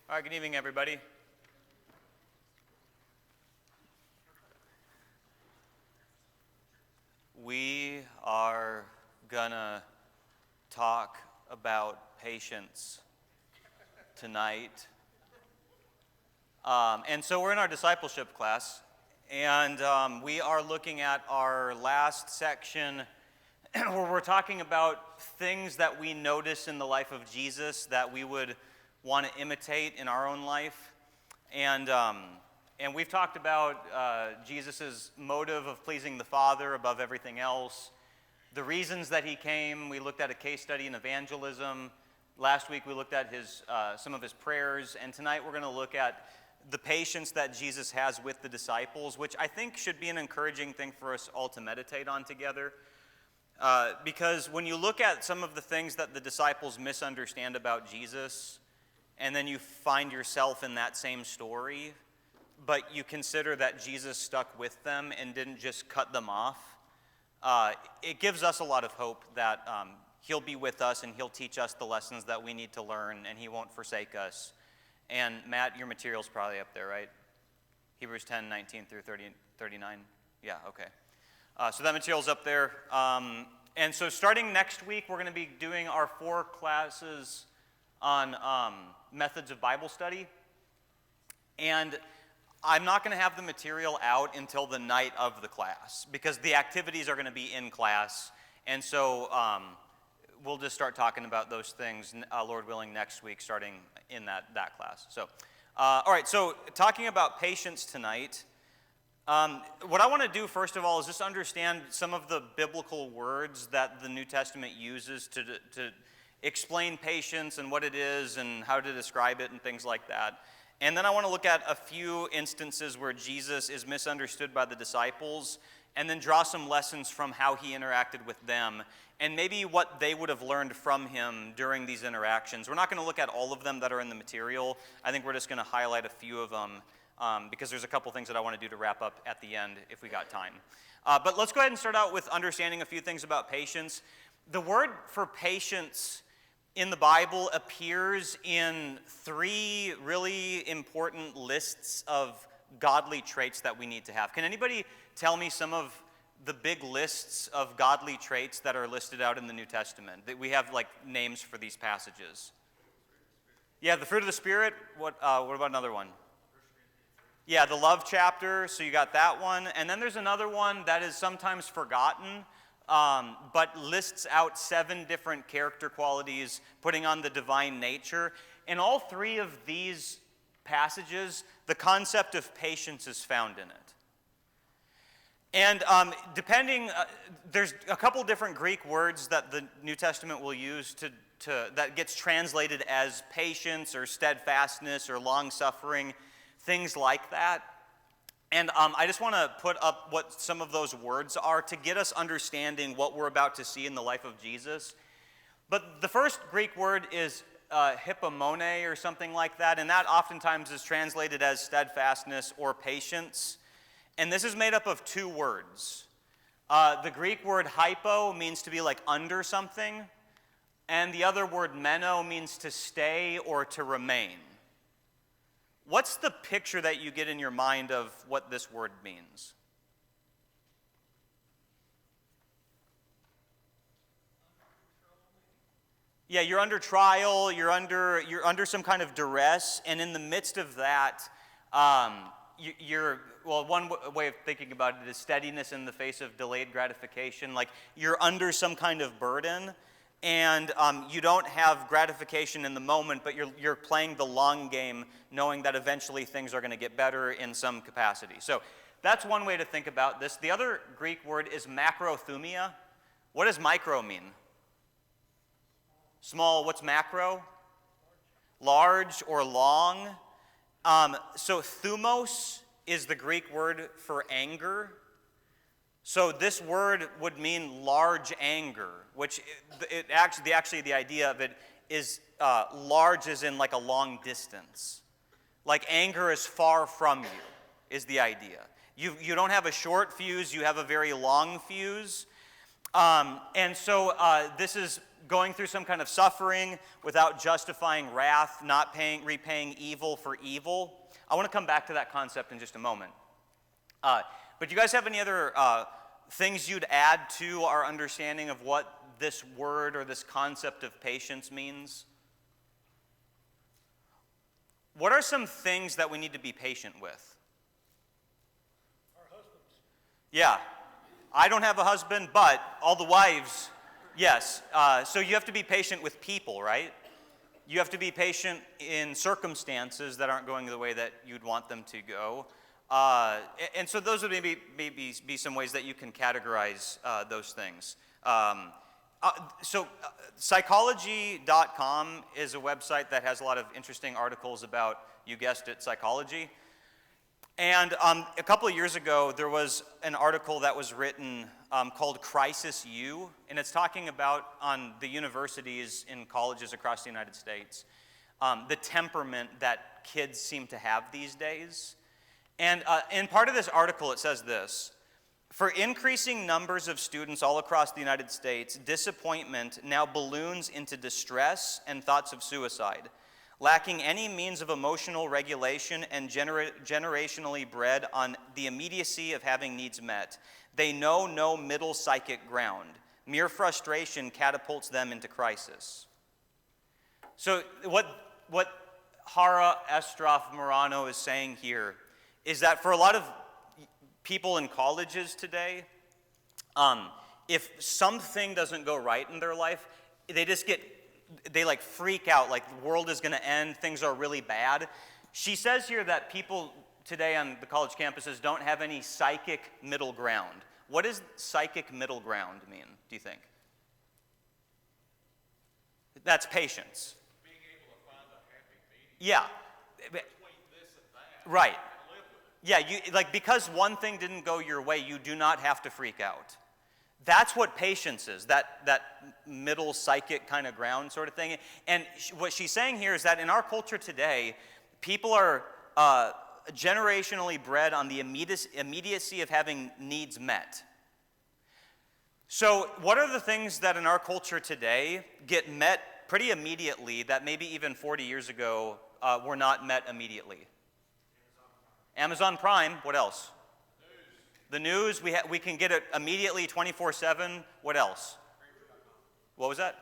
All right, good evening, everybody. We are gonna talk about patience tonight. And so we're in our discipleship class, and we are looking at our last section where we're talking about things that we notice in the life of Jesus that we would want to imitate in our own life. And we've talked about Jesus' motive of pleasing the Father above everything else, the reasons that he came. We looked at a case study in evangelism. Last week we looked at some of his prayers, and tonight we're going to look at the patience that Jesus has with the disciples, which I think should be an encouraging thing for us all to meditate on together. Because when you look at some of the things that the disciples misunderstand about Jesus, and then you find yourself in that same story, but you consider that Jesus stuck with them and didn't just cut them off, it gives us a lot of hope that he'll be with us and he'll teach us the lessons that we need to learn, and he won't forsake us. And Matt, your material's probably up there, right? Hebrews 10, 19 through 39? Yeah, okay. So that material's up there. And so starting next week, we're going to be doing our 4 classes on methods of Bible study. And I'm not going to have the material out until the night of the class because the activities are going to be in class. And so we'll just start talking about those things, Lord willing, next week, starting in that class. So, all right, so talking about patience tonight, what I want to do, first of all, is just understand some of the biblical words that the New Testament uses to explain patience and what it is and how to describe it and things like that. And then I want to look at a few instances where Jesus is misunderstood by the disciples and then draw some lessons from how he interacted with them and maybe what they would have learned from him during these interactions. We're not going to look at all of them that are in the material. I think we're just going to highlight a few of them because there's a couple things that I want to do to wrap up at the end if we got time. But let's go ahead and start out with understanding a few things about patience. The word for patience in the Bible appears in 3 really important lists of godly traits that we need to have. Can anybody tell me some of the big lists of godly traits that are listed out in the New Testament? That we have like names for these passages. Yeah, the fruit of the Spirit. What about another one? Yeah, the love chapter. So you got that one. And then there's another one that is sometimes forgotten, but lists out 7 different character qualities, putting on the divine nature. In all 3 of these passages, the concept of patience is found in it. And there's a couple different Greek words that the New Testament will use that gets translated as patience or steadfastness or long-suffering, things like that. And I just want to put up what some of those words are to get us understanding what we're about to see in the life of Jesus. But the first Greek word is hypomone or something like that, and that oftentimes is translated as steadfastness or patience. And this is made up of 2 words. The Greek word hypo means to be like under something, and the other word meno means to stay or to remain. What's the picture that you get in your mind of what this word means? Yeah, you're under trial, you're under some kind of duress, and in the midst of that, one way of thinking about it is steadiness in the face of delayed gratification. Like you're under some kind of burden, and you don't have gratification in the moment, but you're playing the long game, knowing that eventually things are going to get better in some capacity. So that's one way to think about this. The other Greek word is macrothumia. What does micro mean? Small. What's macro? Large or long. So thumos is the Greek word for anger. So this word would mean large anger, which the idea of it is large as in like a long distance. Like anger is far from you is the idea. You don't have a short fuse, you have a very long fuse. And so this is going through some kind of suffering without justifying wrath, not repaying evil for evil. I want to come back to that concept in just a moment. But do you guys have any other things you'd add to our understanding of what this word or this concept of patience means? What are some things that we need to be patient with? Our husbands. Yeah. I don't have a husband, but all the wives, yes. So you have to be patient with people, right? You have to be patient in circumstances that aren't going the way that you'd want them to go. And so those would maybe be some ways that you can categorize those things. Psychology.com is a website that has a lot of interesting articles about, you guessed it, psychology. And a couple of years ago, there was an article that was written called Crisis U, and it's talking about on the universities and colleges across the United States, the temperament that kids seem to have these days. And in part of this article, it says this: for increasing numbers of students all across the United States, disappointment now balloons into distress and thoughts of suicide. Lacking any means of emotional regulation and generationally bred on the immediacy of having needs met, they know no middle psychic ground. Mere frustration catapults them into crisis. So what Hara Estroff Morano is saying here is that for a lot of people in colleges today, if something doesn't go right in their life, they like freak out, like the world is going to end, things are really bad. She says here that people today on the college campuses don't have any psychic middle ground. What does psychic middle ground mean, do you think? That's patience. Being able to find a happy medium. Yeah. Between this and that. Right. And live with it. Yeah, because one thing didn't go your way, you do not have to freak out. That's what patience is, that middle psychic kind of ground sort of thing. And what she's saying here is that in our culture today, people are generationally bred on the immediacy of having needs met. So what are the things that in our culture today get met pretty immediately that maybe even 40 years ago were not met immediately? Amazon Prime. What else? The news, we can get it immediately 24/7. What else? What was that?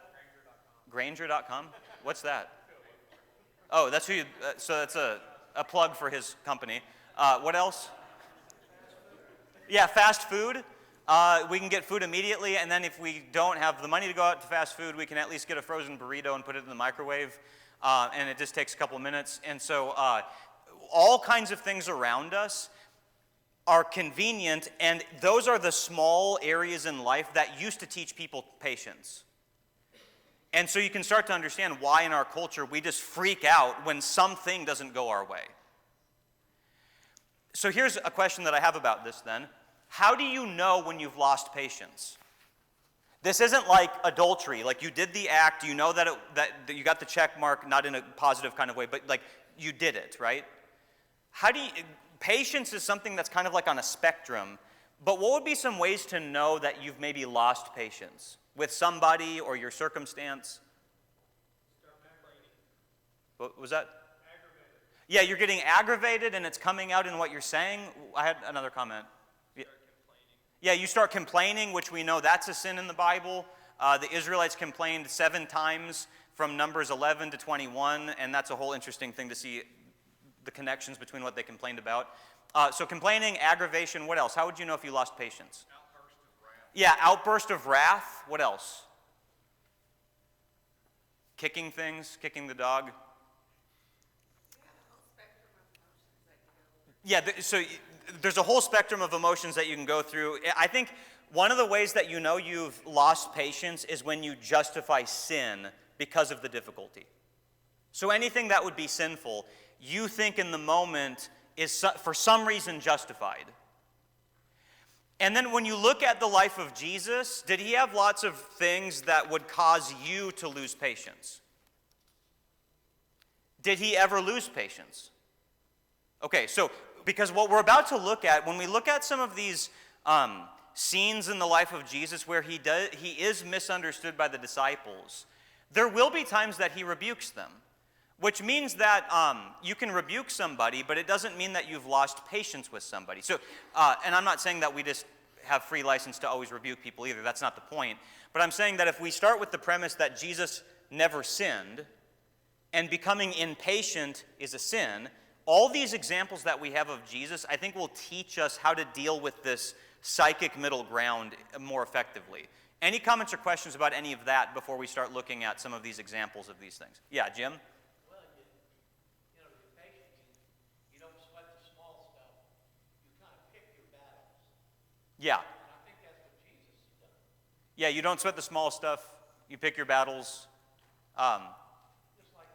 Granger.com. What's that? Oh, that's who you, so that's a plug for his company. What else? Yeah, fast food. We can get food immediately, and then if we don't have the money to go out to fast food, we can at least get a frozen burrito and put it in the microwave, and it just takes a couple of minutes. And so all kinds of things around us are convenient, and those are the small areas in life that used to teach people patience. And so you can start to understand why in our culture we just freak out when something doesn't go our way. So here's a question that I have about this then. How do you know when you've lost patience? This isn't like adultery, like you did the act, you know that you got the check mark, not in a positive kind of way, but like you did it, right? Patience is something that's kind of like on a spectrum, but what would be some ways to know that you've maybe lost patience with somebody or your circumstance? Start complaining. What was that? Aggravated. Yeah, you're getting aggravated and it's coming out in what you're saying. I had another comment. Start complaining. Yeah, you start complaining, which we know that's a sin in the Bible. The Israelites complained 7 times from Numbers 11 to 21, and that's a whole interesting thing to see the connections between what they complained about. So complaining, aggravation, what else? How would you know if you lost patience? Outburst of wrath. Yeah, outburst of wrath. What else? Kicking things, kicking the dog. Yeah, so there's a whole spectrum of emotions that you can go through. I think one of the ways that you know you've lost patience is when you justify sin because of the difficulty. So anything that would be sinful, you think in the moment is for some reason justified. And then when you look at the life of Jesus, did he have lots of things that would cause you to lose patience? Did he ever lose patience? Okay, so because what we're about to look at, when we look at some of these scenes in the life of Jesus where he is misunderstood by the disciples, there will be times that he rebukes them, which means that you can rebuke somebody, but it doesn't mean that you've lost patience with somebody. So, and I'm not saying that we just have free license to always rebuke people either. That's not the point. But I'm saying that if we start with the premise that Jesus never sinned, and becoming impatient is a sin, all these examples that we have of Jesus, I think will teach us how to deal with this psychic middle ground more effectively. Any comments or questions about any of that before we start looking at some of these examples of these things? Yeah, Jim? Well, you're patient. You don't sweat the small stuff. You kind of pick your battles. Yeah. And I think that's what Jesus has done. Yeah, you don't sweat the small stuff. You pick your battles. Just like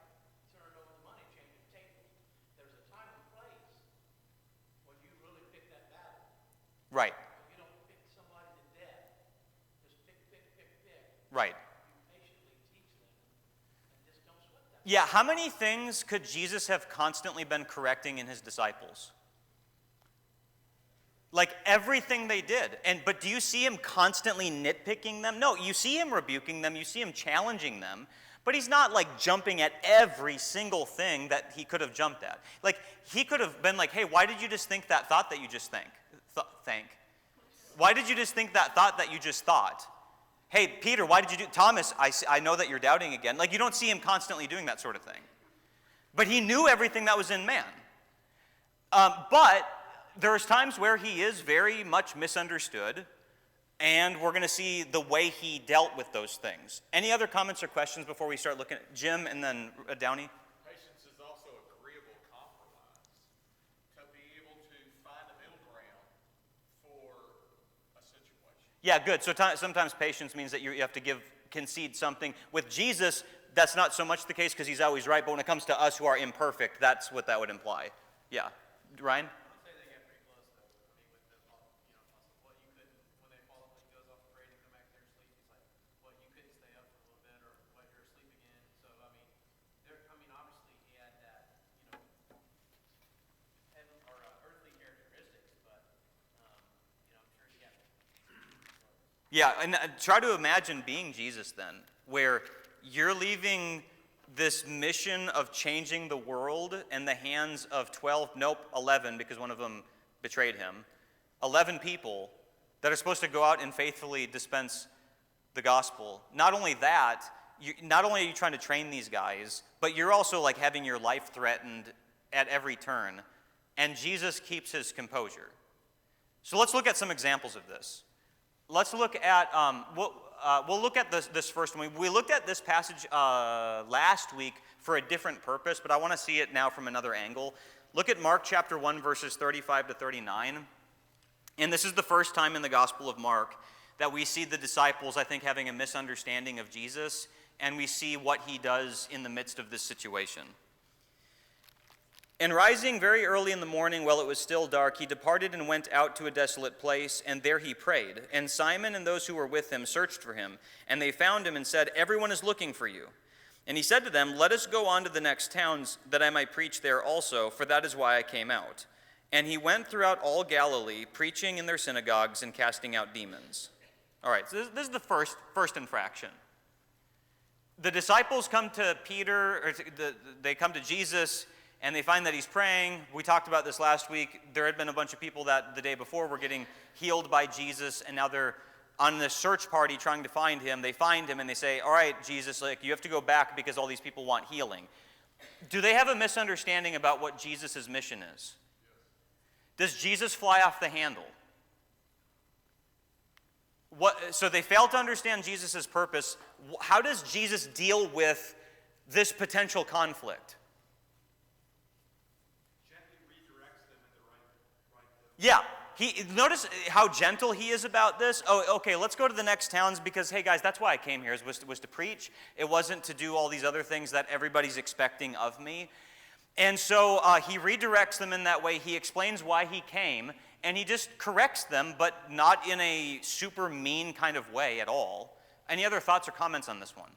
turning over the money, changing tables. There's a time and place when you really pick that battle. Right. You don't pick somebody to death. Just pick. Right. You patiently teach them and just don't sweat that. Yeah, how many things could Jesus have constantly been correcting in his disciples? Like everything they did. But do you see him constantly nitpicking them? No, you see him rebuking them, you see him challenging them, but he's not like jumping at every single thing that he could have jumped at. Like he could have been like, hey, why did you just think that thought that you just think? Why did you just think that thought that you just thought? Hey, Peter, why did you do? Thomas, I know that you're doubting again. Like you don't see him constantly doing that sort of thing. But he knew everything that was in man. But there's times where he is very much misunderstood, and we're going to see the way he dealt with those things. Any other comments or questions before we start looking at Jim and then Downey? Patience is also agreeable compromise. To be able to find a middle ground for a situation. Yeah, good. So sometimes patience means that you have to concede something. With Jesus, that's not so much the case because he's always right, but when it comes to us who are imperfect, that's what that would imply. Yeah. Ryan? I'd say they get pretty close though. I mean, with the well, you couldn't when they fall when he goes off the grade and come back there sleep. He's like, well, you couldn't stay up for a little bit, or what, you're asleep again. So I mean, obviously he had that, earthly characteristics, but I'm sure he had. Yeah, and try to imagine being Jesus then, where you're leaving this mission of changing the world in the hands of 11, because one of them betrayed him, 11 people that are supposed to go out and faithfully dispense the gospel. Not only that, not only are you trying to train these guys, but you're also like having your life threatened at every turn, and Jesus keeps his composure. So let's look at some examples of this. Let's look at, we'll look at this first one. We looked at this passage last week for a different purpose, but I want to see it now from another angle. Look at Mark chapter 1, verses 35 to 39. And this is the first time in the Gospel of Mark that we see the disciples, I think, having a misunderstanding of Jesus, and we see what he does in the midst of this situation. And rising very early in the morning while it was still dark, he departed and went out to a desolate place, and there he prayed. And Simon and those who were with him searched for him, and they found him and said, "Everyone is looking for you." And he said to them, "Let us go on to the next towns, that I might preach there also, for that is why I came out." And he went throughout all Galilee, preaching in their synagogues and casting out demons. All right, so this is the first infraction. The disciples come to Peter, or they come to Jesus, and they find that he's praying. We talked about this last week. There had been a bunch of people that the day before were getting healed by Jesus, and now they're on this search party trying to find him. They find him, and they say, "All right, Jesus, you have to go back because all these people want healing." Do they have a misunderstanding about what Jesus' mission is? Does Jesus fly off the handle? So they fail to understand Jesus' purpose. How does Jesus deal with this potential conflict? Yeah, notice how gentle he is about this. Oh, okay, let's go to the next towns because, hey guys, that's why I came here, was to preach. It wasn't to do all these other things that everybody's expecting of me. And so he redirects them in that way. He explains why he came, and he just corrects them, but not in a super mean kind of way at all. Any other thoughts or comments on this one?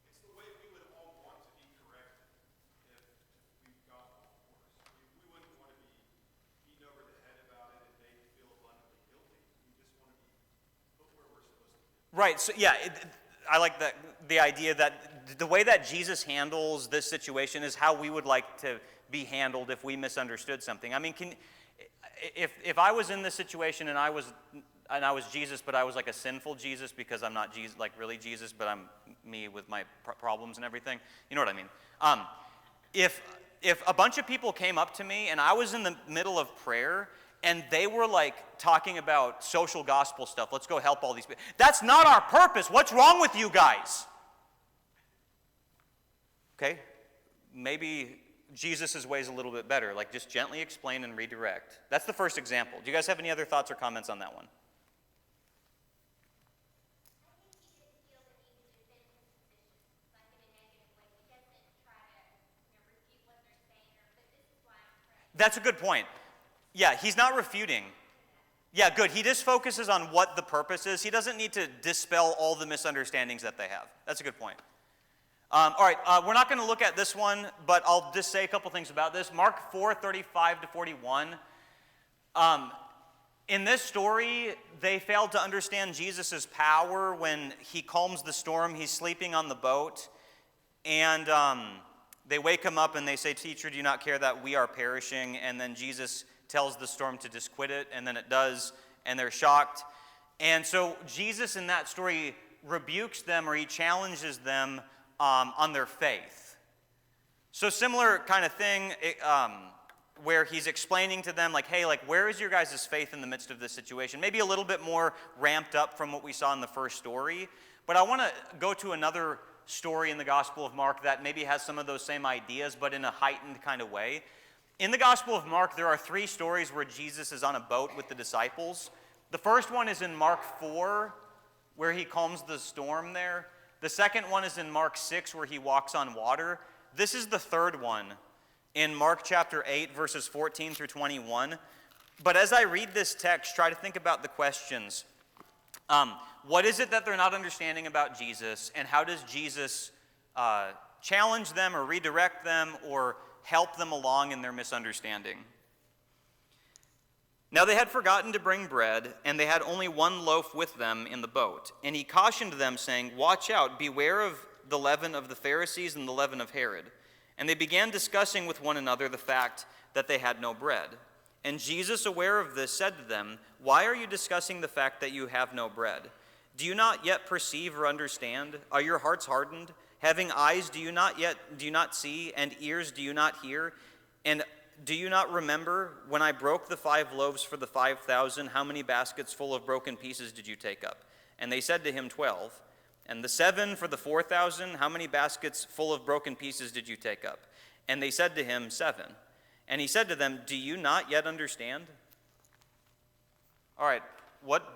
It's the way we would all want to be corrected if we've got off course. We wouldn't want to be beaten over the head about it and made to feel abundantly guilty. Right, so yeah, I like the idea that the way that Jesus handles this situation is how we would like to be handled if we misunderstood something. I mean, if I was in this situation and I was Jesus, but I was like a sinful Jesus because I'm not Jesus, like really Jesus, but I'm me with my problems and everything. You know what I mean? If a bunch of people came up to me and I was in the middle of prayer and they were like talking about social gospel stuff, let's go help all these people. That's not our purpose. What's wrong with you guys? Okay, maybe Jesus' way is a little bit better. Like just gently explain and redirect. That's the first example. Do you guys have any other thoughts or comments on that one? That's a good point. Yeah, he's not refuting. Yeah, good. He just focuses on what the purpose is. He doesn't need to dispel all the misunderstandings that they have. That's a good point. All right, we're not going to look at this one, but I'll just say a couple things about this. Mark 4:35-41. In this story, they failed to understand Jesus' power when he calms the storm. He's sleeping on the boat, and they wake him up and they say, "Teacher, do you not care that we are perishing?" And then Jesus tells the storm to just quit it, and then it does, and they're shocked. And so Jesus in that story rebukes them, or he challenges them on their faith. So similar kind of thing where he's explaining to them, like, hey, like, where is your guys' faith in the midst of this situation? Maybe a little bit more ramped up from what we saw in the first story. But I want to go to another story in the Gospel of Mark that maybe has some of those same ideas, but in a heightened kind of way. In the Gospel of Mark, there are 3 stories where Jesus is on a boat with the disciples. The first one is in Mark 4, where he calms the storm there. The second one is in Mark 6, where he walks on water. This is the third one in Mark chapter 8, verses 14-21. But as I read this text, try to think about the questions. What is it that they're not understanding about Jesus, and how does Jesus challenge them or redirect them or help them along in their misunderstanding? Now they had forgotten to bring bread, and they had only 1 loaf with them in the boat. And he cautioned them, saying, "Watch out, beware of the leaven of the Pharisees and the leaven of Herod." And they began discussing with one another the fact that they had no bread. And Jesus, aware of this, said to them, "Why are you discussing the fact that you have no bread? Do you not yet perceive or understand? Are your hearts hardened? Having eyes, do you not see, and ears, do you not hear? And do you not remember when I broke the 5 loaves for the 5,000, how many baskets full of broken pieces did you take up?" And they said to him, 12. "And the 7 for the 4,000, how many baskets full of broken pieces did you take up?" And they said to him, 7. And he said to them, "Do you not yet understand?" All right, what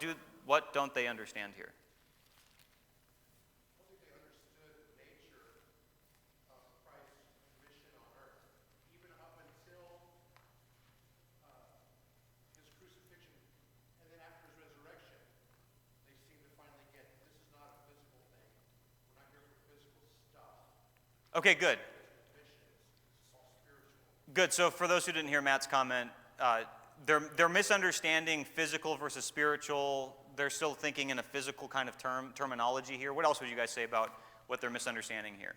don't they understand here? Okay, good. Good. So for those who didn't hear Matt's comment, they're misunderstanding physical versus spiritual. They're still thinking in a physical kind of terminology here. What else would you guys say about what they're misunderstanding here?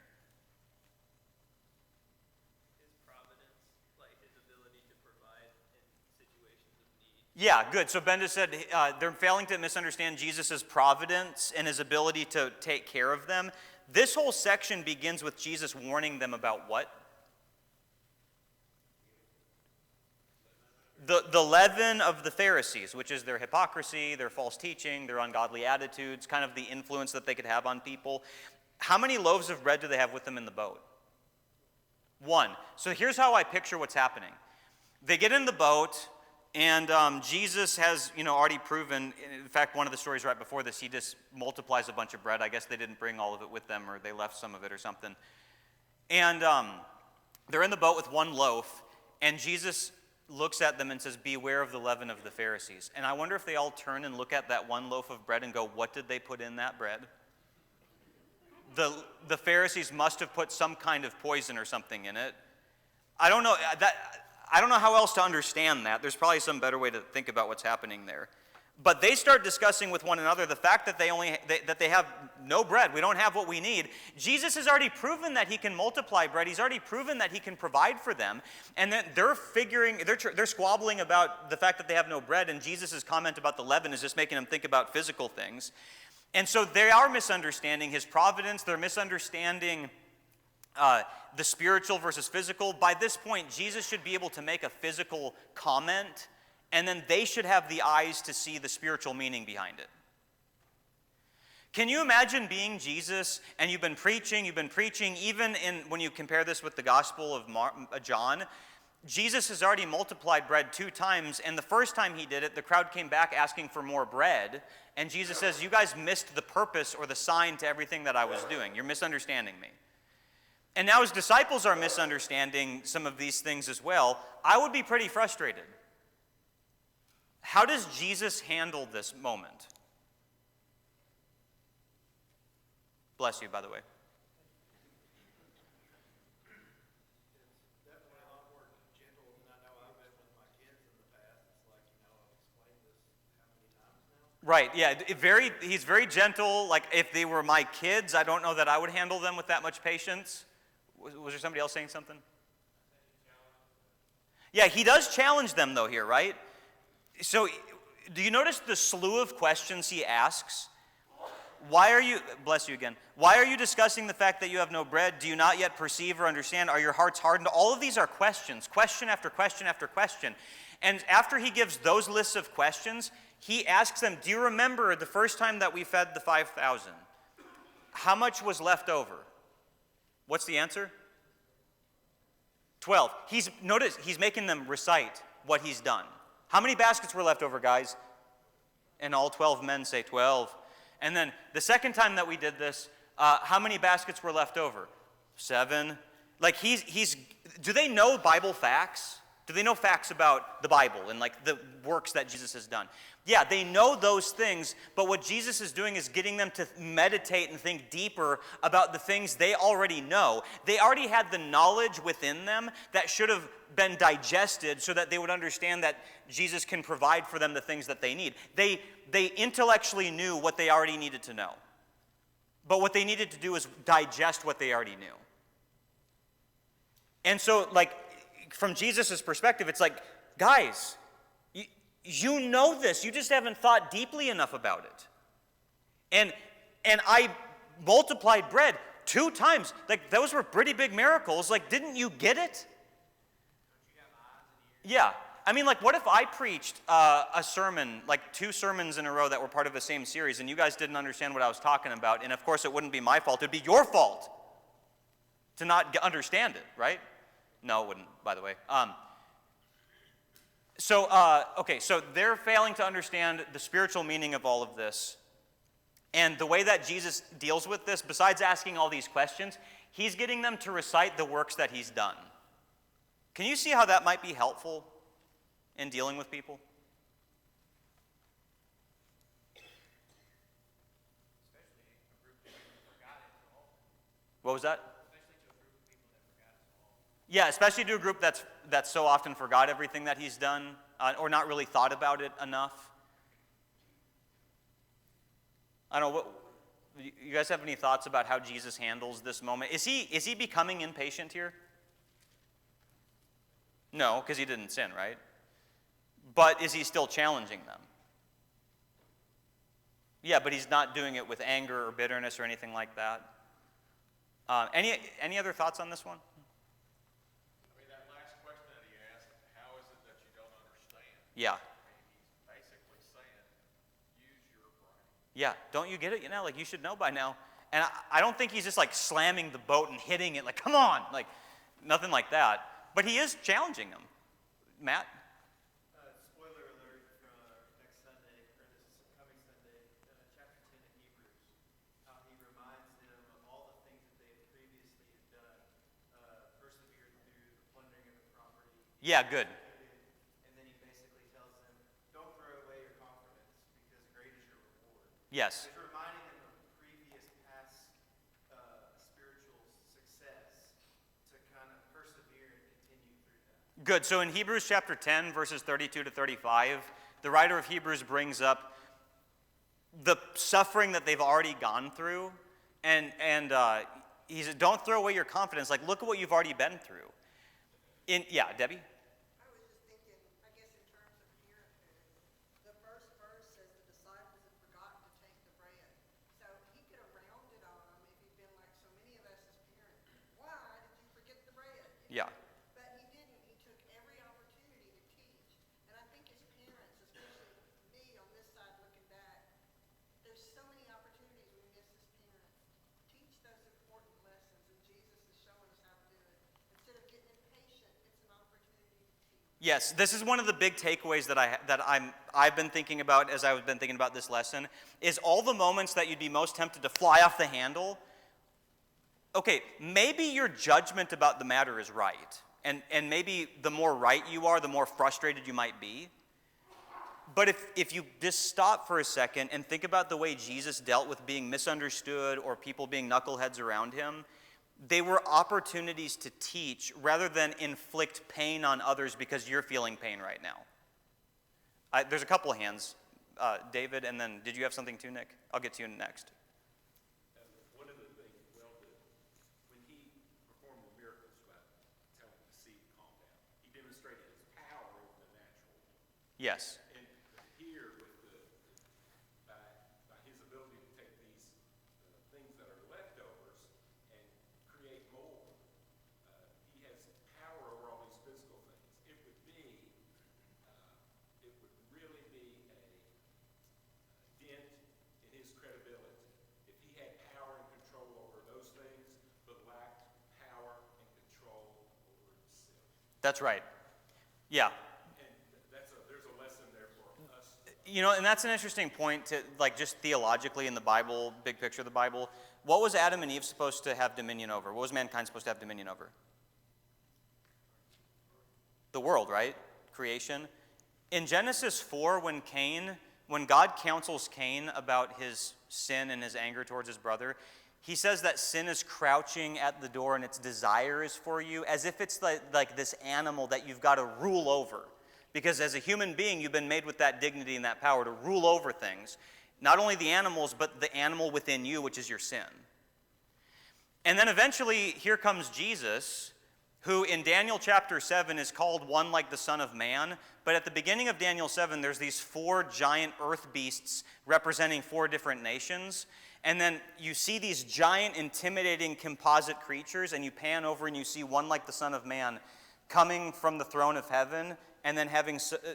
His providence, like his ability to provide in situations of need. Yeah, good. So Ben just said they're failing to misunderstand Jesus' providence and his ability to take care of them. This whole section begins with Jesus warning them about what? The leaven of the Pharisees, which is their hypocrisy, their false teaching, their ungodly attitudes, kind of the influence that they could have on people. How many loaves of bread do they have with them in the boat? 1. So here's how I picture what's happening. They get in the boat, and Jesus has, already proven. In fact, one of the stories right before this, he just multiplies a bunch of bread. I guess they didn't bring all of it with them, or they left some of it or something. And they're in the boat with 1 loaf, and Jesus looks at them and says, "Beware of the leaven of the Pharisees." And I wonder if they all turn and look at that 1 loaf of bread and go, "What did they put in that bread?" The Pharisees must have put some kind of poison or something in it. I don't know how else to understand that. There's probably some better way to think about what's happening there. But they start discussing with one another the fact that they have no bread. We don't have what we need. Jesus has already proven that he can multiply bread. He's already proven that he can provide for them. And then they're squabbling about the fact that they have no bread. And Jesus' comment about the leaven is just making them think about physical things. And so they are misunderstanding his providence. They're misunderstanding the spiritual versus physical. By this point, Jesus should be able to make a physical comment, and then they should have the eyes to see the spiritual meaning behind it. Can you imagine being Jesus and you've been preaching, even when you compare this with the Gospel of John, Jesus has already multiplied bread 2 times, and the first time he did it, the crowd came back asking for more bread, and Jesus says, you guys missed the purpose or the sign to everything that I was doing. You're misunderstanding me. And now his disciples are misunderstanding some of these things as well. I would be pretty frustrated. How does Jesus handle this moment? Bless you, by the way. It's definitely a lot more gentle than I know I've been with my kids in the past. It's like, I've explained this how many times now? Right, yeah, he's very gentle. Like, if they were my kids, I don't know that I would handle them with that much patience. Was there somebody else saying something? Yeah, he does challenge them, though, here, right? So, do you notice the slew of questions he asks? Bless you again, why are you discussing the fact that you have no bread? Do you not yet perceive or understand? Are your hearts hardened? All of these are questions, question after question after question. And after he gives those lists of questions, he asks them, do you remember the first time that we fed the 5,000? How much was left over? What's the answer? 12. Notice he's making them recite what he's done. How many baskets were left over, guys? And all 12 men say 12. And then the second time that we did this, how many baskets were left over? 7. Like do they know Bible facts? Do they know facts about the Bible and like the works that Jesus has done? Yeah, they know those things, but what Jesus is doing is getting them to meditate and think deeper about the things they already know. They already had the knowledge within them that should have been digested so that they would understand that Jesus can provide for them the things that they need. They intellectually knew what they already needed to know. But what they needed to do is digest what they already knew. And so, like, from Jesus' perspective, it's like, guys, you know this. You just haven't thought deeply enough about it. And I multiplied bread 2 times. Like, those were pretty big miracles. Like, didn't you get it? Yeah. I mean, like, what if I preached a sermon, like 2 sermons in a row that were part of the same series, and you guys didn't understand what I was talking about, and of course it wouldn't be my fault. It'd be your fault to not understand it, right? No, it wouldn't, by the way. So they're failing to understand the spiritual meaning of all of this. And the way that Jesus deals with this, besides asking all these questions, he's getting them to recite the works that he's done. Can you see how that might be helpful in dealing with people? What was that? Yeah, especially to a group that's so often forgot everything that he's done or not really thought about it enough. I don't know. You guys have any thoughts about how Jesus handles this moment? Is he becoming impatient here? No, because he didn't sin, right? But is he still challenging them? Yeah, but he's not doing it with anger or bitterness or anything like that. Any other thoughts on this one? Yeah. He's basically saying, use your brain. Yeah, don't you get it? Like, you should know by now. And I don't think he's just like slamming the boat and hitting it, like, come on, like, nothing like that. But he is challenging them. Matt? Spoiler alert for next Sunday, or this coming Sunday, chapter 10 of Hebrews, how he reminds them of all the things that they had previously done, persevered through the plundering of the property. Yeah, good. Yes. It's reminding them of previous past spiritual success to kind of persevere and continue through that. Good. So in Hebrews chapter 10, verses 32 to 35, the writer of Hebrews brings up the suffering that they've already gone through, and he said, don't throw away your confidence. Like, look at what you've already been through. Yeah, Debbie? I was just thinking, I guess in terms of parenthood, the first verse says the disciples had forgotten to take the bread. So he could have rounded on them if he'd been like so many of us as parents. Why did you forget the bread? Yeah. But he didn't. He took every opportunity to teach. And I think as parents, especially me on this side looking back, there's so many opportunities we miss as parents. Teach those important lessons, and Jesus is showing us how to do it. Instead of getting impatient, it's an opportunity to teach. Yes, this is one of the big takeaways that I've been thinking about as I've been thinking about this lesson, is all the moments that you'd be most tempted to fly off the handle. Okay, maybe your judgment about the matter is right, and maybe the more right you are, the more frustrated you might be. But if you just stop for a second and think about the way Jesus dealt with being misunderstood or people being knuckleheads around him, they were opportunities to teach rather than inflict pain on others because you're feeling pain right now. There's a couple of hands. David, and then did you have something too, Nick? I'll get to you next. One of the things, when he performed the miracles about telling the sea to calm down, he demonstrated his power over the natural. Yes. And here, by his ability to take these things that are leftovers and create more, he has power over all these physical things. It would really be a dent in his credibility if he had power and control over those things, but lacked power and control over himself. That's right. Yeah. And there's a lesson there for us. You know, and that's an interesting point to, like, just theologically in the Bible, big picture of the Bible. What was Adam and Eve supposed to have dominion over? What was mankind supposed to have dominion over? The world, right? Creation. In Genesis 4, when God counsels Cain about his sin and his anger towards his brother, he says that sin is crouching at the door and its desire is for you, as if it's like this animal that you've got to rule over. Because as a human being, you've been made with that dignity and that power to rule over things. Not only the animals, but the animal within you, which is your sin. And then eventually, here comes Jesus, who in Daniel chapter 7 is called one like the Son of Man. But at the beginning of Daniel 7, there's these 4 giant earth beasts representing 4 different nations. And then you see these giant, intimidating, composite creatures, and you pan over and you see one like the Son of Man coming from the throne of heaven and then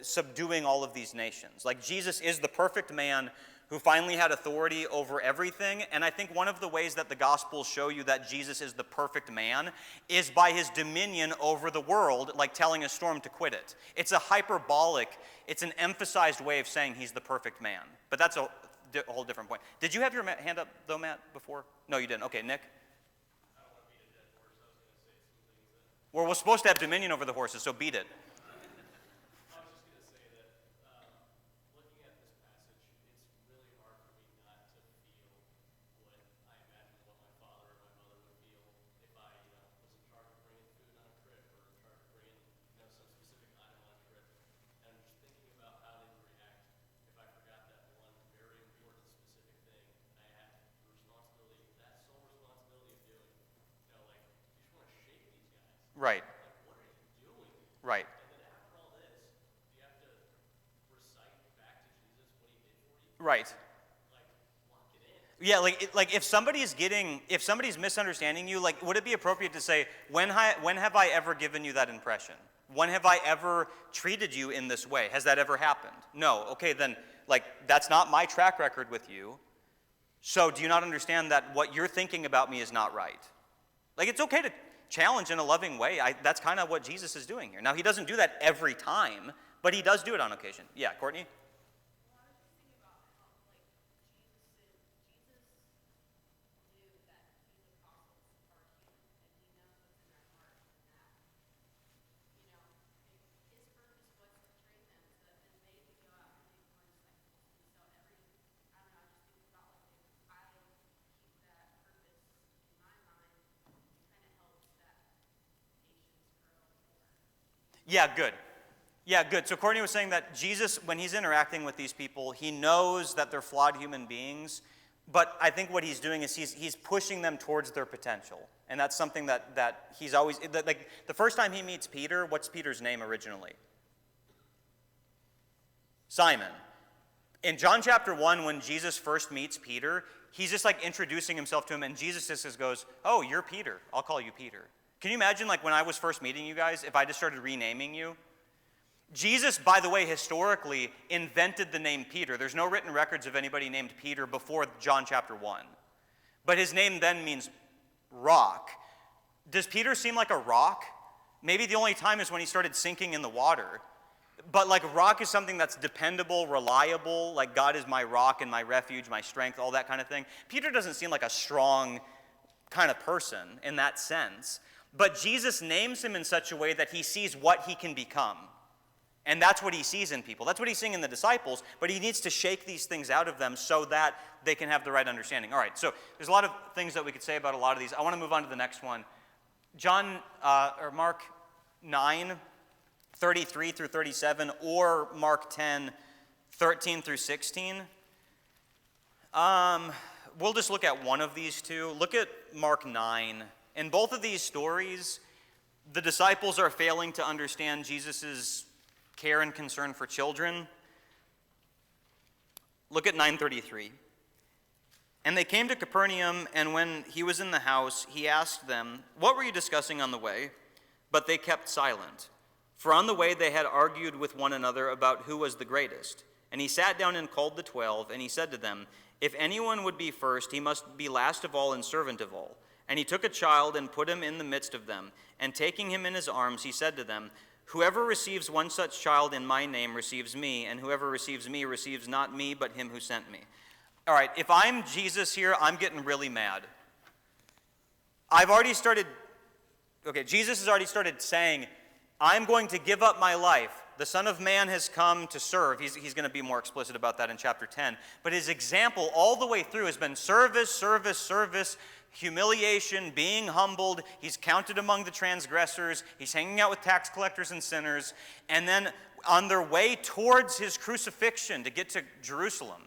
subduing all of these nations. Like, Jesus is the perfect man who finally had authority over everything. And I think one of the ways that the Gospels show you that Jesus is the perfect man is by his dominion over the world, like telling a storm to quit it. It's a hyperbolic, it's an emphasized way of saying he's the perfect man. But that's a whole different point. Did you have your hand up, though, Matt, before? No, you didn't. Okay, Nick? I don't want to beat a dead horse. I was going to say some things that. Well, we're supposed to have dominion over the horses, so beat it. I was just going to say that looking at this passage, it's really hard for me not to feel what I imagine what my father or my mother would feel if I was in charge of bringing food on a trip or in charge of bringing some specific item on a trip. And I'm just thinking about how they would react if I forgot that one very important specific thing I had the responsibility, that sole responsibility of doing. Like, you just want to shake these guys. Right. Like, what are you doing? Right. And then after all this, you have to recite back to Jesus what he did for you. Right. Like, lock it in. Yeah, like if somebody's misunderstanding you, like, would it be appropriate to say, when have I ever given you that impression? When have I ever treated you in this way? Has that ever happened? No. Okay, then, like, that's not my track record with you. So do you not understand that what you're thinking about me is not right? Like, it's okay to challenge in a loving way. That's kind of what Jesus is doing here. Now, he doesn't do that every time, but he does do it on occasion. Yeah, Courtney? Well, I was just thinking about how, like, Jesus knew that these apostles are human, and he knows what's in their heart, and that, his purpose was to train them so that then they could go out and make more disciples. And so I don't know, I just think about, like, if I keep that purpose in my mind, it kind of helps that patience grow more. Yeah, good. Yeah, good. So Courtney was saying that Jesus, when he's interacting with these people, he knows that they're flawed human beings, but I think what he's doing is he's pushing them towards their potential. And that's something that he's always, like the first time he meets Peter, what's Peter's name originally? Simon. In John chapter 1, when Jesus first meets Peter, he's just like introducing himself to him, and Jesus just goes, oh, you're Peter. I'll call you Peter. Can you imagine, like, when I was first meeting you guys, if I just started renaming you? Jesus, by the way, historically invented the name Peter. There's no written records of anybody named Peter before John chapter 1. But his name then means rock. Does Peter seem like a rock? Maybe the only time is when he started sinking in the water. But like rock is something that's dependable, reliable, like God is my rock and my refuge, my strength, all that kind of thing. Peter doesn't seem like a strong kind of person in that sense. But Jesus names him in such a way that he sees what he can become. And that's what he sees in people. That's what he's seeing in the disciples, but he needs to shake these things out of them so that they can have the right understanding. All right, so there's a lot of things that we could say about a lot of these. I want to move on to the next one. Mark 9, 33 through 37, or Mark 10, 13 through 16. We'll just look at one of these two. Look at Mark 9. In both of these stories, the disciples are failing to understand Jesus' care and concern for children. Look at 9:33. And they came to Capernaum, and when he was in the house, he asked them, what were you discussing on the way? But they kept silent. For on the way they had argued with one another about who was the greatest. And he sat down and called the 12, and he said to them, if anyone would be first, he must be last of all and servant of all. And he took a child and put him in the midst of them. And taking him in his arms, he said to them, whoever receives one such child in my name receives me, and whoever receives me receives not me, but him who sent me. All right, if I'm Jesus here, I'm getting really mad. Jesus has already started saying, I'm going to give up my life. The Son of Man has come to serve. He's going to be more explicit about that in chapter 10. But his example all the way through has been service, service, service, humiliation, being humbled. He's counted among the transgressors. He's hanging out with tax collectors and sinners. And then on their way towards his crucifixion to get to Jerusalem,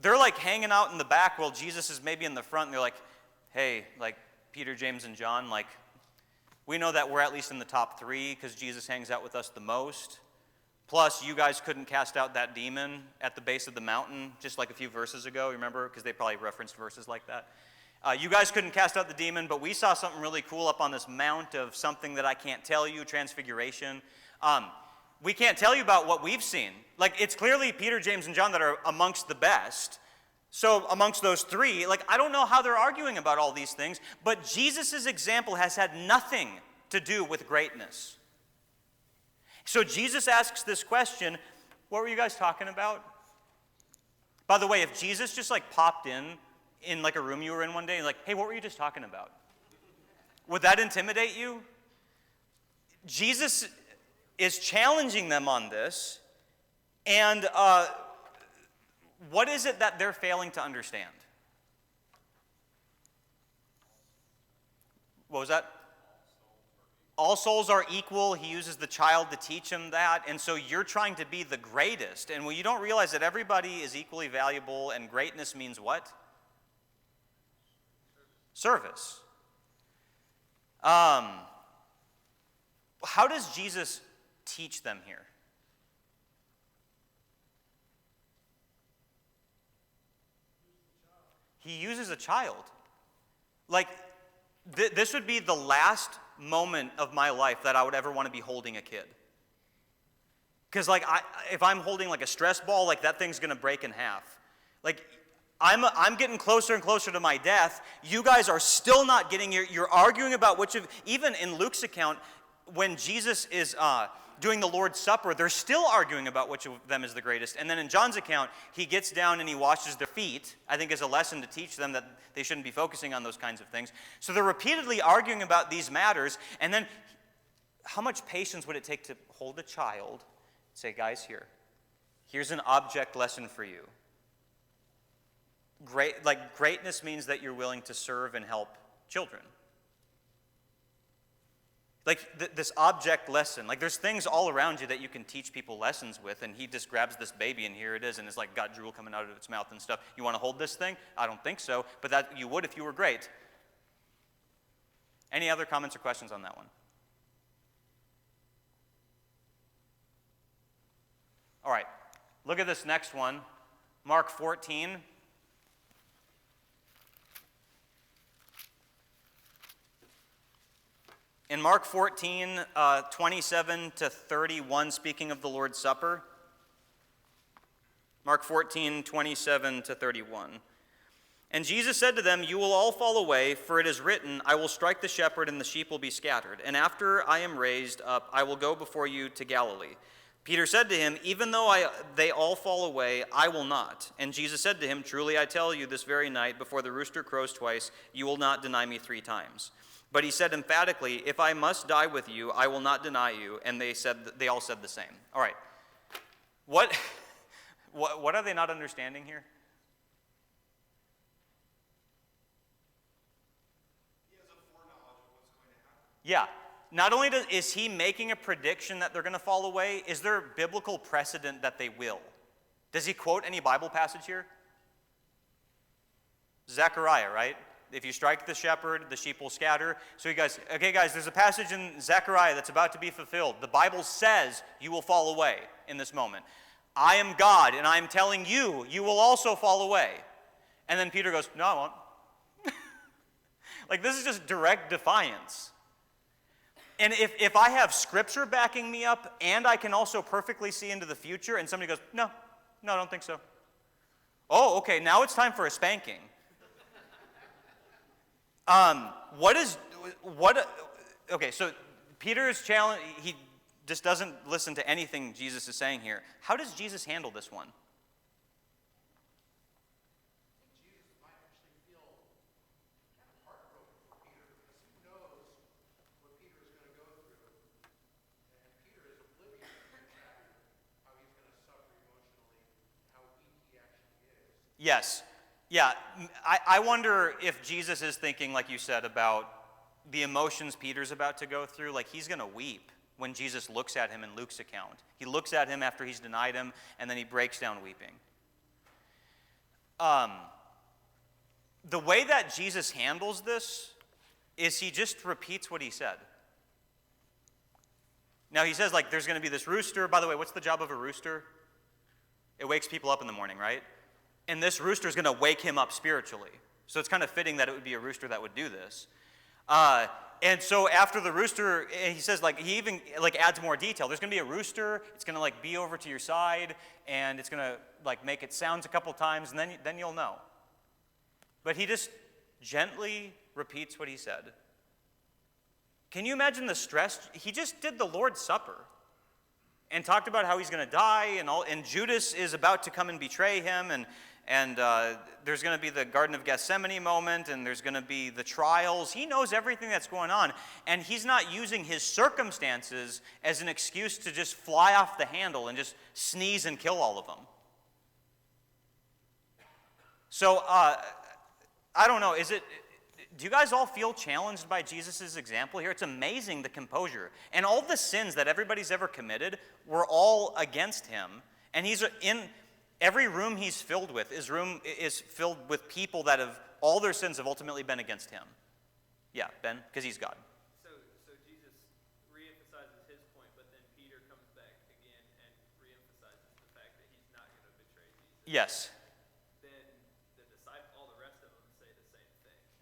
they're like hanging out in the back while Jesus is maybe in the front. And they're like, hey, like Peter, James, and John, like, we know that we're at least in the top 3 because Jesus hangs out with us the most. Plus, you guys couldn't cast out that demon at the base of the mountain just like a few verses ago, remember? Because they probably referenced verses like that. You guys couldn't cast out the demon, but we saw something really cool up on this mount of something that I can't tell you, transfiguration. We can't tell you about what we've seen. Like, it's clearly Peter, James, and John that are amongst the best. So amongst those 3, like, I don't know how they're arguing about all these things, but Jesus' example has had nothing to do with greatness. So Jesus asks this question, what were you guys talking about? By the way, if Jesus just like popped in like a room you were in one day, and like, hey, what were you just talking about? Would that intimidate you? Jesus is challenging them on this, and what is it that they're failing to understand? What was that? All souls are equal. He uses the child to teach him that. And so you're trying to be the greatest. And when you don't realize that everybody is equally valuable, and greatness means what? Service. How does Jesus teach them here? He uses a child. Like, this would be the last moment of my life that I would ever want to be holding a kid. Because, like, if I'm holding, like, a stress ball, like, that thing's going to break in half. Like, I'm getting closer and closer to my death. You guys are still not getting, you're arguing about which of, even in Luke's account, when Jesus is doing the Lord's Supper, they're still arguing about which of them is the greatest. And then in John's account, he gets down and he washes their feet, I think as a lesson to teach them that they shouldn't be focusing on those kinds of things. So they're repeatedly arguing about these matters, and then how much patience would it take to hold a child, say, guys, here's an object lesson for you. Greatness means that you're willing to serve and help children. Like this object lesson. Like there's things all around you that you can teach people lessons with, and he just grabs this baby and here it is, and it's like got drool coming out of its mouth and stuff. You want to hold this thing? I don't think so, but that you would if you were great. Any other comments or questions on that one? All right, look at this next one, Mark 14. In Mark 14, 27 to 31, speaking of the Lord's Supper. Mark 14, 27 to 31. And Jesus said to them, "You will all fall away, for it is written, I will strike the shepherd and the sheep will be scattered. And after I am raised up, I will go before you to Galilee." Peter said to him, "Even though they all fall away, I will not." And Jesus said to him, "Truly I tell you, this very night, before the rooster crows twice, you will not deny me 3 times. But he said emphatically, "If I must die with you, I will not deny you." And they all said the same. All right. What are they not understanding here? He has a foreknowledge of what's going to happen. Yeah. Not only is he making a prediction that they're going to fall away, is there biblical precedent that they will? Does he quote any Bible passage here? Zechariah, right? If you strike the shepherd, the sheep will scatter. So you guys, okay guys, there's a passage in Zechariah that's about to be fulfilled. The Bible says you will fall away in this moment. I am God, and I am telling you, you will also fall away. And then Peter goes, no, I won't. Like, this is just direct defiance. And if I have scripture backing me up, and I can also perfectly see into the future, and somebody goes, no, I don't think so. Oh, okay, now it's time for a spanking. Okay, so Peter's challenge, he just doesn't listen to anything Jesus is saying here. How does Jesus handle this one? Jesus might actually feel kind of heartbroken for Peter because he knows what Peter is going to go through. And Peter is oblivious to the fact how he's going to suffer emotionally, how weak he actually is. Yes. Yeah, I wonder if Jesus is thinking, like you said, about the emotions Peter's about to go through. Like, he's going to weep when Jesus looks at him in Luke's account. He looks at him after he's denied him, and then he breaks down weeping. The way that Jesus handles this is he just repeats what he said. Now, he says, like, there's going to be this rooster. By the way, what's the job of a rooster? It wakes people up in the morning, right? And this rooster is going to wake him up spiritually. So it's kind of fitting that it would be a rooster that would do this. And so after the rooster, he says, like, he even like adds more detail. There's going to be a rooster. It's going to like be over to your side, and it's going to like make its sounds a couple times, and then you'll know. But he just gently repeats what he said. Can you imagine the stress? He just did the Lord's Supper and talked about how he's going to die, and Judas is about to come and betray him, and there's going to be the Garden of Gethsemane moment, and there's going to be the trials. He knows everything that's going on, and he's not using his circumstances as an excuse to just fly off the handle and just sneeze and kill all of them. So, I don't know, do you guys all feel challenged by Jesus' example here? It's amazing, the composure. And all the sins that everybody's ever committed were all against him. And he's in every room he's filled with is filled with people that have, all their sins have ultimately been against him. Yeah, Ben, because he's God. So Jesus reemphasizes his point, but then Peter comes back again and reemphasizes the fact that he's not going to betray Jesus. Yes.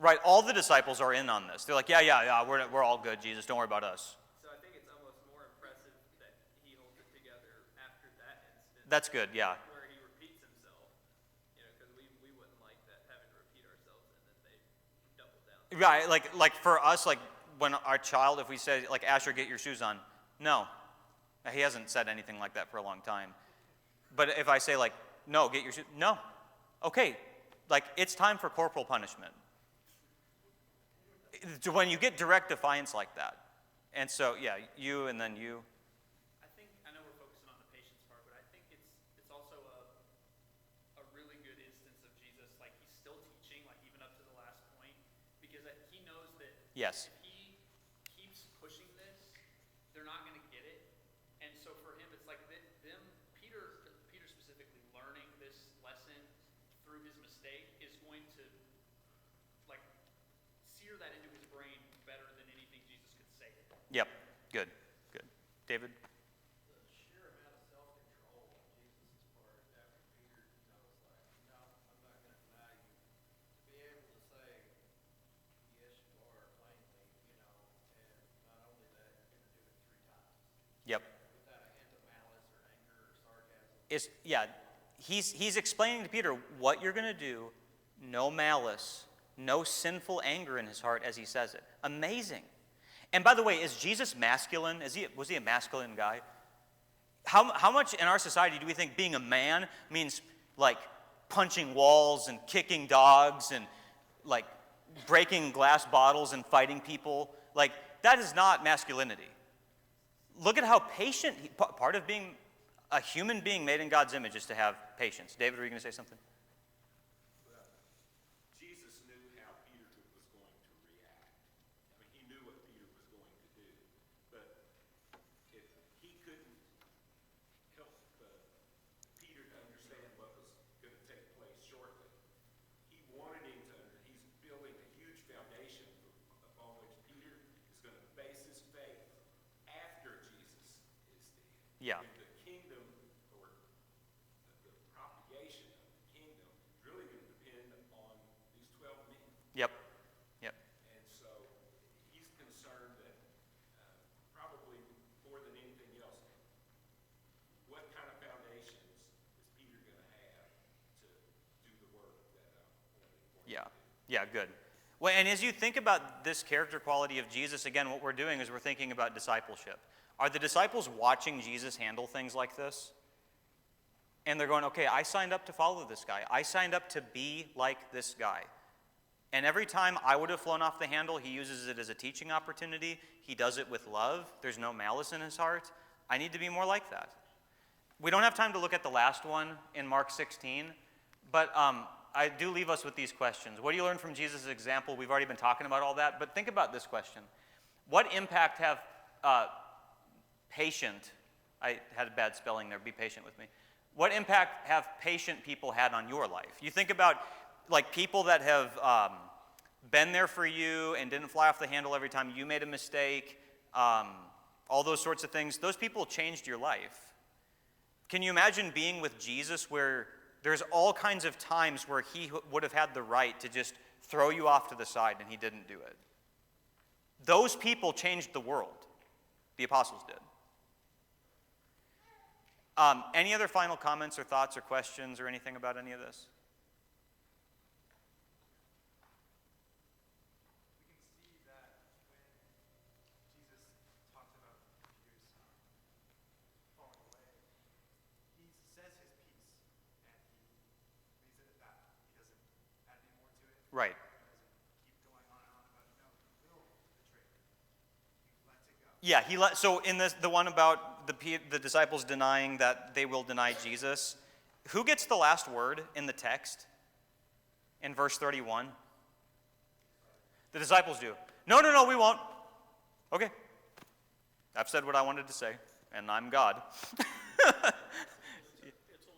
Right, all the disciples are in on this. They're like, yeah, we're all good, Jesus, don't worry about us. So I think it's almost more impressive that he holds it together after that instance. That's good, yeah. Where he repeats himself, because we wouldn't like that, having to repeat ourselves, and then they double down. Right, like for us, like when our child, if we say, like, Asher, get your shoes on, no. He hasn't said anything like that for a long time. But if I say, like, no, get your shoes, no. Okay, like, it's time for corporal punishment. When you get direct defiance like that. And so, yeah, you and then you. I know we're focusing on the patience part, but I think it's also a really good instance of Jesus, like he's still teaching, like even up to the last point, because he knows that Yes. if he keeps pushing this, he's explaining to Peter what you're going to do, no malice, no sinful anger in his heart as he says it. Amazing. And by the way, is Jesus masculine? Was he a masculine guy? How much in our society do we think being a man means like punching walls and kicking dogs and like breaking glass bottles and fighting people? Like, that is not masculinity. Look at how patient, part of being a human being made in God's image is to have patience. David, were you going to say something? Jesus knew how Peter was going to react. I mean, he knew what Peter was going to do. But if he couldn't help Peter to understand what was going to take place shortly, he wanted him to, he's building a huge foundation upon which Peter is going to base his faith after Jesus is dead. Yeah. And the kingdom, or the propagation of the kingdom, is really going to depend on these 12 men. Yep. Yep. And so he's concerned that probably more than anything else, what kind of foundations is Peter going to have to do the work that Yeah. Yeah, good. Well, and as you think about this character quality of Jesus, again, what we're doing is we're thinking about discipleship. Are the disciples watching Jesus handle things like this? And they're going, okay, I signed up to follow this guy. I signed up to be like this guy. And every time I would have flown off the handle, he uses it as a teaching opportunity. He does it with love. There's no malice in his heart. I need to be more like that. We don't have time to look at the last one in Mark 16, but I do leave us with these questions. What do you learn from Jesus' example? We've already been talking about all that, but think about this question. What impact have patient, I had a bad spelling there, be patient with me. What impact have patient people had on your life? You think about like people that have been there for you and didn't fly off the handle every time you made a mistake, all those sorts of things. Those people changed your life. Can you imagine being with Jesus where there's all kinds of times where he would have had the right to just throw you off to the side and he didn't do it? Those people changed the world. The apostles did. Any other final comments or thoughts or questions or anything about any of this? We can see that when Jesus talks about Peter's falling away, he says his piece and he leaves it at that. He doesn't add any more to it. Right. He doesn't keep going on and on about, no, he will betray me. He lets it go. Yeah, so in this, the one about the disciples denying that they will deny Jesus, who gets the last word in the text in verse 31? The disciples do. No, we won't. Okay. I've said what I wanted to say, and I'm God. It's a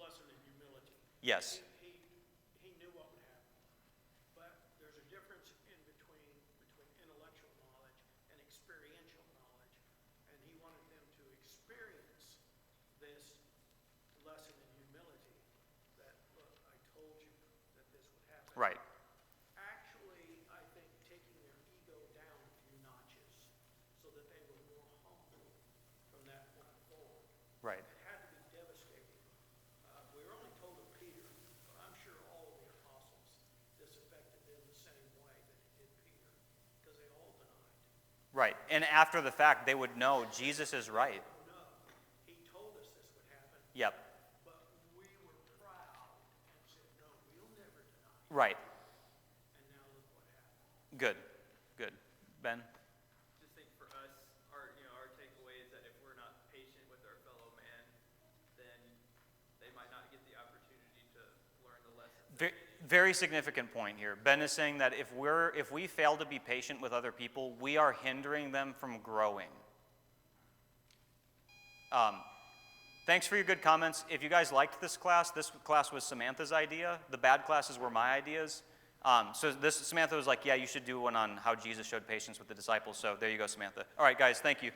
lesson in humility. Yes. He knew what would happen. But there's a difference in between intellectual knowledge and experiential knowledge. And he wanted them to experience this lesson in humility that, look, I told you that this would happen. Right. Actually, I think taking their ego down a few notches so that they were more humble from that point forward. Right. It had to be devastating. We were only told of Peter, but I'm sure all of the apostles, this affected them the same way that it did Peter, because they all denied. Right. And after the fact, they would know Jesus is right. No, he told us this would happen, Yep. but we were proud and said, no, we'll never deny. Right. And now look what happened. Good. Ben? Just think for us, our takeaway is that if we're not patient with our fellow man, then they might not get the opportunity to learn the lessons. Very significant point here. Ben is saying that if we fail to be patient with other people, we are hindering them from growing. Thanks for your good comments. If you guys liked this class was Samantha's idea. The bad classes were my ideas. So Samantha was like, yeah, you should do one on how Jesus showed patience with the disciples. So there you go, Samantha. All right, guys, thank you.